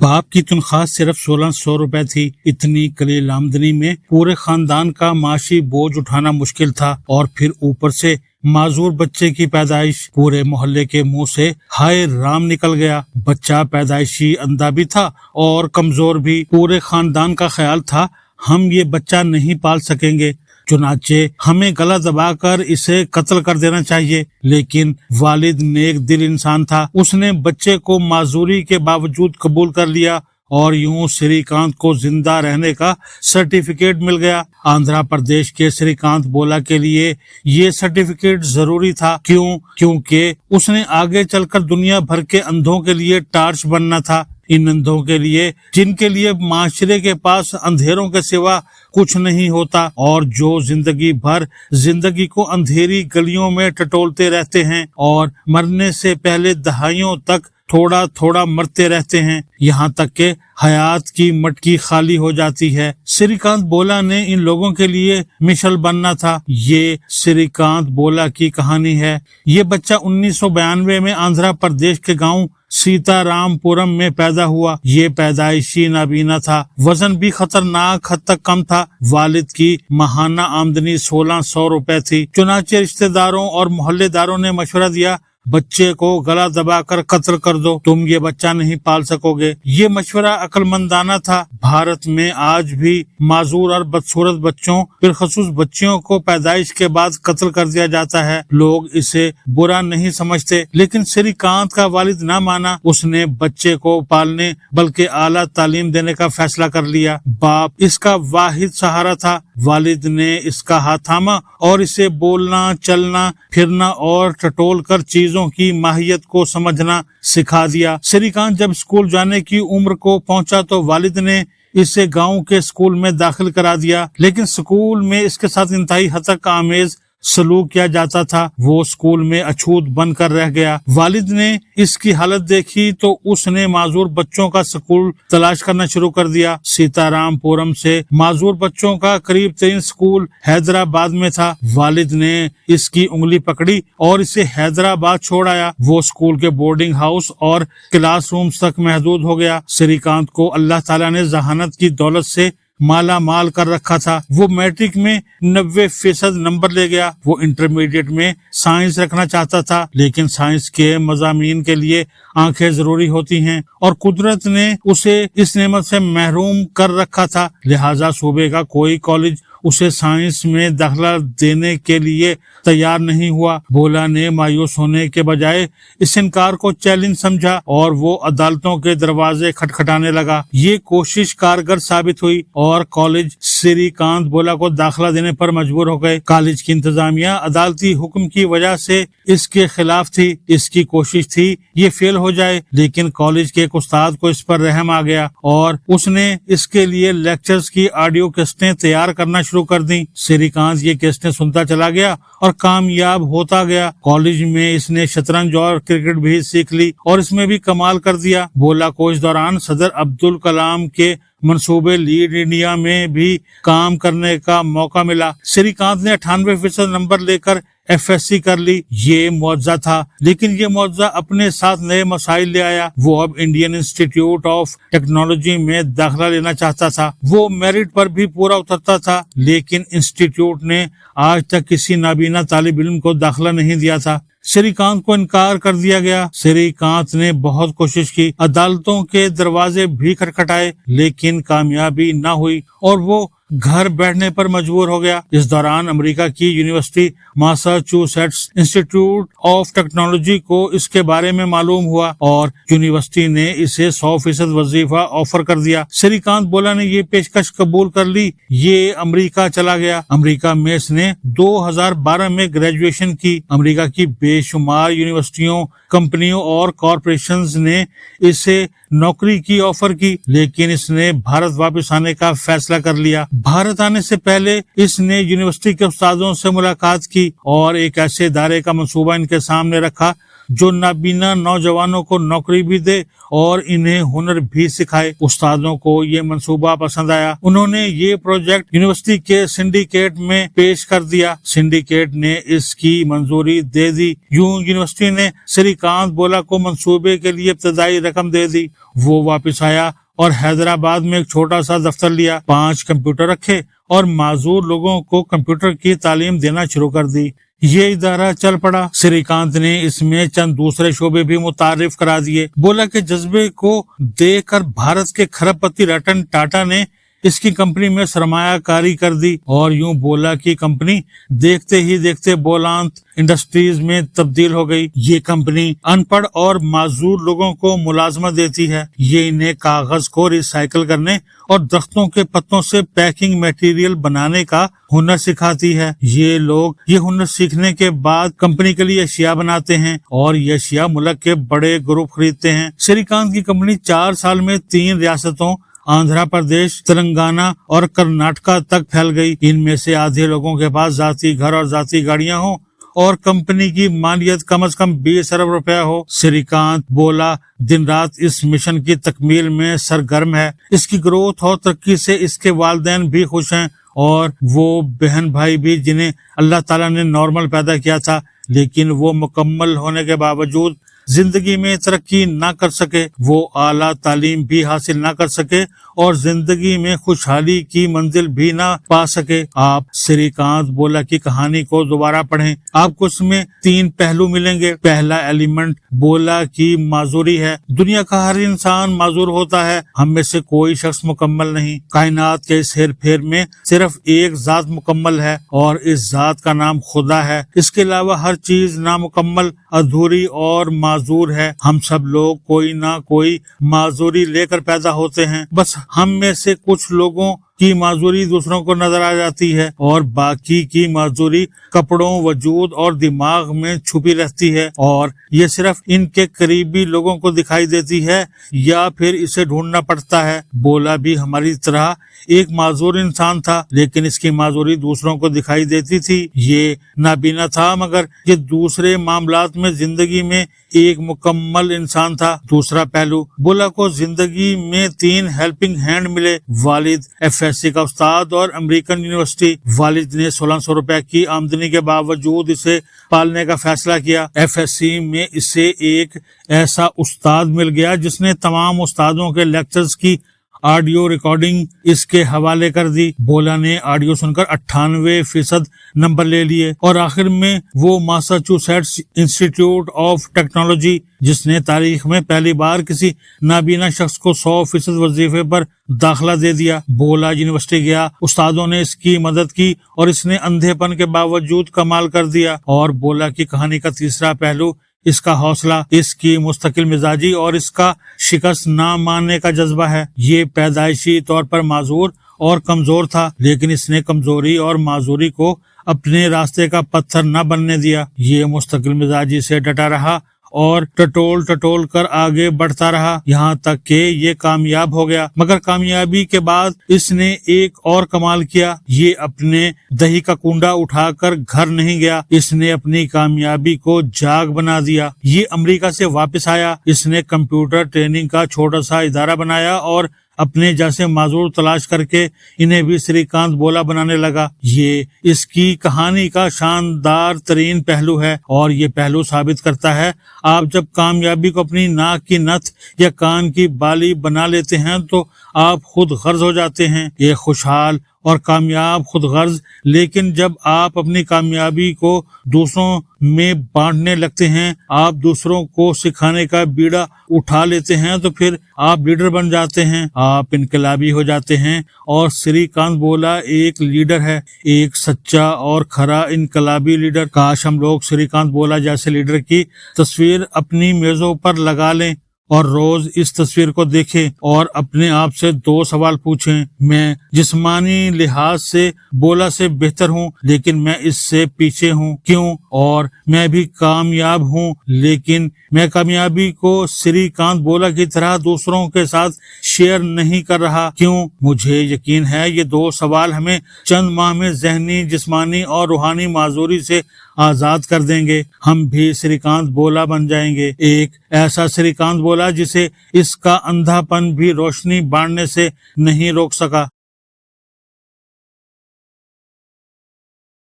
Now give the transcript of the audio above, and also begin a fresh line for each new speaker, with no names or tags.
باپ کی تنخواہ صرف 1600 روپے تھی۔ اتنی قلیل آمدنی میں پورے خاندان کا معاشی بوجھ اٹھانا مشکل تھا، اور پھر اوپر سے معذور بچے کی پیدائش۔ پورے محلے کے منہ سے ہائے رام نکل گیا۔ بچہ پیدائشی اندھا بھی تھا اور کمزور بھی۔ پورے خاندان کا خیال تھا ہم یہ بچہ نہیں پال سکیں گے، چنانچہ ہمیں گلا دبا کر اسے قتل کر دینا چاہیے۔ لیکن والد نیک دل انسان تھا، اس نے بچے کو معذوری کے باوجود قبول کر لیا، اور یوں سری کانت کو زندہ رہنے کا سرٹیفکیٹ مل گیا۔ آندھرا پردیش کے سری کانت بولا کے لیے یہ سرٹیفکیٹ ضروری تھا۔ کیونکہ اس نے آگے چل کر دنیا بھر کے اندھوں کے لیے ٹارچ بننا تھا، ان اندھوں کے لیے جن کے لیے معاشرے کے پاس اندھیروں کے سوا کچھ نہیں ہوتا، اور جو زندگی بھر زندگی کو اندھیری گلیوں میں ٹٹولتے رہتے ہیں اور مرنے سے پہلے دہائیوں تک تھوڑا تھوڑا مرتے رہتے ہیں، یہاں تک کہ حیات کی مٹکی خالی ہو جاتی ہے۔ سری کانت بولا نے ان لوگوں کے لیے مشل بننا تھا۔ یہ سری کانت بولا کی کہانی ہے۔ یہ بچہ 1992 میں آندھرا پردیش کے گاؤں سیتا رام پورم میں پیدا ہوا۔ یہ پیدائشی نابینا تھا، وزن بھی خطرناک حد تک کم تھا۔ والد کی ماہانہ آمدنی 1600 روپے تھی۔ چنانچہ رشتہ داروں اور محلے داروں نے مشورہ دیا، بچے کو گلا دبا کر قتل کر دو، تم یہ بچہ نہیں پال سکو گے۔ یہ مشورہ عقل مندانہ تھا۔ بھارت میں آج بھی معذور اور بدصورت بچوں، بالخصوص بچیوں کو پیدائش کے بعد قتل کر دیا جاتا ہے۔ لوگ اسے برا نہیں سمجھتے، لیکن سری کانت کا والد نہ مانا۔ اس نے بچے کو پالنے بلکہ اعلیٰ تعلیم دینے کا فیصلہ کر لیا۔ باپ اس کا واحد سہارا تھا۔ والد نے اس کا ہاتھ تھاما اور اسے بولنا، چلنا، پھرنا اور ٹٹول کر چیزوں کی ماہیت کو سمجھنا سکھا دیا۔ سری کانت جب اسکول جانے کی عمر کو پہنچا تو والد نے اسے گاؤں کے اسکول میں داخل کرا دیا، لیکن اسکول میں اس کے ساتھ انتہائی ہتک آمیز سلوک کیا جاتا تھا۔ وہ اسکول میں اچھوت بن کر رہ گیا۔ والد نے اس کی حالت دیکھی تو اس نے معذور بچوں کا اسکول تلاش کرنا شروع کر دیا۔ سیتا رام پورم سے معذور بچوں کا قریب ترین اسکول حیدرآباد میں تھا۔ والد نے اس کی انگلی پکڑی اور اسے حیدرآباد چھوڑ آیا۔ وہ اسکول کے بورڈنگ ہاؤس اور کلاس رومز تک محدود ہو گیا۔ سری کانت کو اللہ تعالیٰ نے ذہانت کی دولت سے مالا مال کر رکھا تھا۔ وہ میٹرک میں 90% نمبر لے گیا۔ وہ انٹرمیڈیٹ میں سائنس رکھنا چاہتا تھا، لیکن سائنس کے مضامین کے لیے آنکھیں ضروری ہوتی ہیں، اور قدرت نے اسے اس نعمت سے محروم کر رکھا تھا، لہٰذا صوبے کا کوئی کالج اسے سائنس میں داخلہ دینے کے لیے تیار نہیں ہوا۔ بولا نے مایوس ہونے کے بجائے اس انکار کو چیلنج سمجھا اور وہ عدالتوں کے دروازے کھٹکھٹانے لگا۔ یہ کوشش کارگر ثابت ہوئی اور کالج سری کانت بولا کو داخلہ دینے پر مجبور ہو گئے۔ کالج کی انتظامیہ عدالتی حکم کی وجہ سے اس کے خلاف تھی۔ اس کی کوشش تھی یہ فیل ہو جائے، لیکن کالج کے ایک استاد کو اس پر رحم آ گیا اور اس نے اس کے لیے لیکچرز کی آڈیو کیسٹیں تیار کرنا شروع کر دیں۔ سری کانت یہ کیسٹیں سنتا چلا گیا اور کامیاب ہوتا گیا۔ کالج میں اس نے شطرنج اور کرکٹ بھی سیکھ لی اور اس میں بھی کمال کر دیا۔ بولا کو اس دوران صدر عبدالکلام کے منصوبے لیڈ انڈیا میں بھی کام کرنے کا موقع ملا۔ سری کانت نے 98% نمبر لے کر FSC کر لی۔ یہ معجزہ تھا، لیکن یہ معجزہ اپنے ساتھ نئے مسائل لے آیا۔ وہ اب انڈین انسٹیٹیوٹ آف ٹیکنالوجی میں داخلہ لینا چاہتا تھا۔ وہ میرٹ پر بھی پورا اترتا تھا، لیکن انسٹیٹیوٹ نے آج تک کسی نابینا طالب علم کو داخلہ نہیں دیا تھا۔ سری کانت کو انکار کر دیا گیا۔ سری کانت نے بہت کوشش کی، عدالتوں کے دروازے بھی کھٹکھٹائے، لیکن کامیابی نہ ہوئی اور وہ گھر بیٹھنے پر مجبور ہو گیا۔ اس دوران امریکہ کی یونیورسٹی ماساچوسیٹس انسٹیٹیوٹ آف ٹیکنالوجی کو اس کے بارے میں معلوم ہوا اور یونیورسٹی نے اسے 100% وظیفہ آفر کر دیا۔ سری کانت بولا نے یہ پیشکش قبول کر لی۔ یہ امریکہ چلا گیا۔ امریکہ میں اس نے 2012 میں گریجویشن کی۔ امریکہ کی بے شمار یونیورسٹیوں، کمپنیوں اور کارپوریشنز نے اسے نوکری کی آفر کی، لیکن اس نے بھارت واپس آنے کا فیصلہ کر لیا۔ بھارت آنے سے پہلے اس نے یونیورسٹی کے استادوں سے ملاقات کی اور ایک ایسے ادارے کا منصوبہ ان کے سامنے رکھا जो नाबीना नौजवानों को नौकरी भी दे और इन्हें हुनर भी सिखाए। उस्तादों को ये मंसूबा पसंद आया। उन्होंने ये प्रोजेक्ट यूनिवर्सिटी के सिंडिकेट में पेश कर दिया। सिंडिकेट ने इसकी मंजूरी दे दी। यूं यूनिवर्सिटी ने श्रीकांत बोला को मंसूबे के लिए इब्तदाई रकम दे दी। वो वापस आया और हैदराबाद में एक छोटा सा दफ्तर लिया, 5 कंप्यूटर रखे और माजूर लोगों को कंप्यूटर की तालीम देना शुरू कर दी। ये इदारा चल पड़ा। श्रीकांत ने इसमें चंद दूसरे शोबे भी मुतारिफ करा दिए। बोला के जज्बे को देखकर भारत के खरबपति रतन टाटा ने इसकी कंपनी में सरमायाकारी कर दी और यूं बोला की कंपनी देखते ही देखते बोलांत इंडस्ट्रीज में तब्दील हो गई। ये कंपनी अनपढ़ और माजूर लोगों को मुलाजमत देती है। ये इन्हें कागज को रिसाइकल करने और दरख्तों के पत्तों से पैकिंग मटेरियल बनाने का हुनर सिखाती है। ये लोग ये हुनर सीखने के बाद कंपनी के लिए अशिया बनाते हैं और ये अशिया मुल्क के बड़े ग्रुप खरीदते हैं। श्रीकांत की कंपनी 4 साल में 3 रियासतों आंध्र प्रदेश, तेलंगाना और कर्नाटका तक फैल गई। इनमें से आधे लोगों के पास जाती घर और जाती गाड़ियां हो और कंपनी की मालियत कम से कम 20 अरब रुपया हो। श्रीकांत बोला दिन रात इस मिशन की तकमील में सरगर्म है। इसकी ग्रोथ और तरक्की से इसके वालिदैन भी खुश हैं और वो बहन भाई भी जिन्हें अल्लाह ताला ने नॉर्मल पैदा किया था, लेकिन वो मुकम्मल होने के बावजूद जिंदगी में तरक्की ना कर सके, वो आला तालीम भी हासिल ना कर सके और जिंदगी में खुशहाली की मंजिल भी ना पा सके। आप श्रीकांत बोला की कहानी को दोबारा पढ़ें, आपको इसमें 3 पहलू मिलेंगे। पहला एलिमेंट बोला की माजूरी है। दुनिया का हर इंसान माजूर होता है, हम में से कोई शख्स मुकम्मल नहीं। कायनात के इस हेर फेर में सिर्फ एक जात मुकम्मल है और इस जात का नाम खुदा है। इसके अलावा हर चीज नामुकम्मल, अधूरी और माजूर है। हम सब लोग कोई ना कोई माजूरी लेकर पैदा होते हैं। बस हम में से कुछ लोगों की माजूरी दूसरों को नजर आ जाती है और बाकी की माजूरी कपड़ों, वजूद और दिमाग में छुपी रहती है और ये सिर्फ इनके करीबी लोगों को दिखाई देती है या फिर इसे ढूंढना पड़ता है। बोला भी हमारी तरह एक माजूर इंसान था, लेकिन इसकी माजूरी दूसरों को दिखाई देती थी। ये नाबीना था मगर ये दूसरे मामलात में जिंदगी में एक मुकम्मल इंसान था। दूसरा पहलू बोला को जिंदगी में 3 हेल्पिंग हैंड मिले, वालिद, एफएससी का उस्ताद और अमेरिकन यूनिवर्सिटी। वालिद ने 1600 रुपए की आमदनी के बावजूद इसे पालने का फैसला किया। एफएससी में इसे एक ऐसा उस्ताद मिल गया जिसने तमाम उस्तादों के लेक्चर्स की ऑडियो रिकॉर्डिंग इसके हवाले कर दी। बोला ने ऑडियो सुनकर 98% नंबर ले लिए और आखिर में वो मैसाचुसेट्स इंस्टीट्यूट ऑफ टेक्नोलॉजी, जिसने तारीख में पहली बार किसी नाबीना शख्स को 100% वजीफे पर दाखिला दे दिया। बोला यूनिवर्सिटी गया, उस्तादों ने इसकी मदद की और इसने अंधेपन के बावजूद कमाल कर दिया। और बोला की कहानी का तीसरा पहलू इसका हौसला, इसकी मुस्तकिल मिजाजी और इसका शिकस्त ना मानने का जज्बा है। ये पैदाइशी तौर पर माजूर और कमजोर था, लेकिन इसने कमजोरी और माजूरी को अपने रास्ते का पत्थर न बनने दिया। ये मुस्तकिल मिजाजी से डटा रहा और टटोल कर आगे बढ़ता रहा, यहाँ तक कि ये कामयाब हो गया। मगर कामयाबी के बाद इसने एक और कमाल किया। ये अपने दही का कुंडा उठाकर घर नहीं गया, इसने अपनी कामयाबी को जाग बना दिया। ये अमेरिका से वापस आया, इसने कंप्यूटर ट्रेनिंग का छोटा सा इदारा बनाया और अपने जैसे माजूर तलाश करके इन्हें भी श्रीकांत बोला बनाने लगा। ये इसकी कहानी का शानदार तरीन पहलू है और ये पहलू साबित करता है आप जब कामयाबी को अपनी नाक की नथ या कान की बाली बना लेते हैं तो आप खुद गर्ज हो जाते हैं। ये खुशहाल और कामयाब खुद गर्ज, लेकिन जब आप अपनी कामयाबी को दूसरों में बांटने लगते हैं, आप दूसरों को सिखाने का बीड़ा उठा लेते हैं, तो फिर आप लीडर बन जाते हैं, आप इनकलाबी हो जाते हैं। और श्रीकांत बोला एक लीडर है, एक सच्चा और खरा इनकलाबी लीडर। काश हम लोग श्रीकांत बोला जैसे लीडर की तस्वीर अपनी मेजों पर लगा लें और रोज इस तस्वीर को देखें और अपने आप से 2 सवाल पूछें। मैं जिस्मानी लिहाज से बोला से बेहतर हूँ, लेकिन मैं इससे पीछे हूँ, क्यों? और मैं भी कामयाब हूँ, लेकिन मैं कामयाबी को श्रीकांत बोला की तरह दूसरों के साथ शेयर नहीं कर रहा, क्यों? मुझे यकीन है ये 2 सवाल हमें चंद माह में जहनी, जिस्मानी और रूहानी माजूरी से آزاد کر دیں گے، ہم بھی سری کانت بولا بن جائیں گے، ایک ایسا سری کانت بولا جسے اس کا اندھا پن بھی روشنی بانٹنے سے نہیں روک سکا۔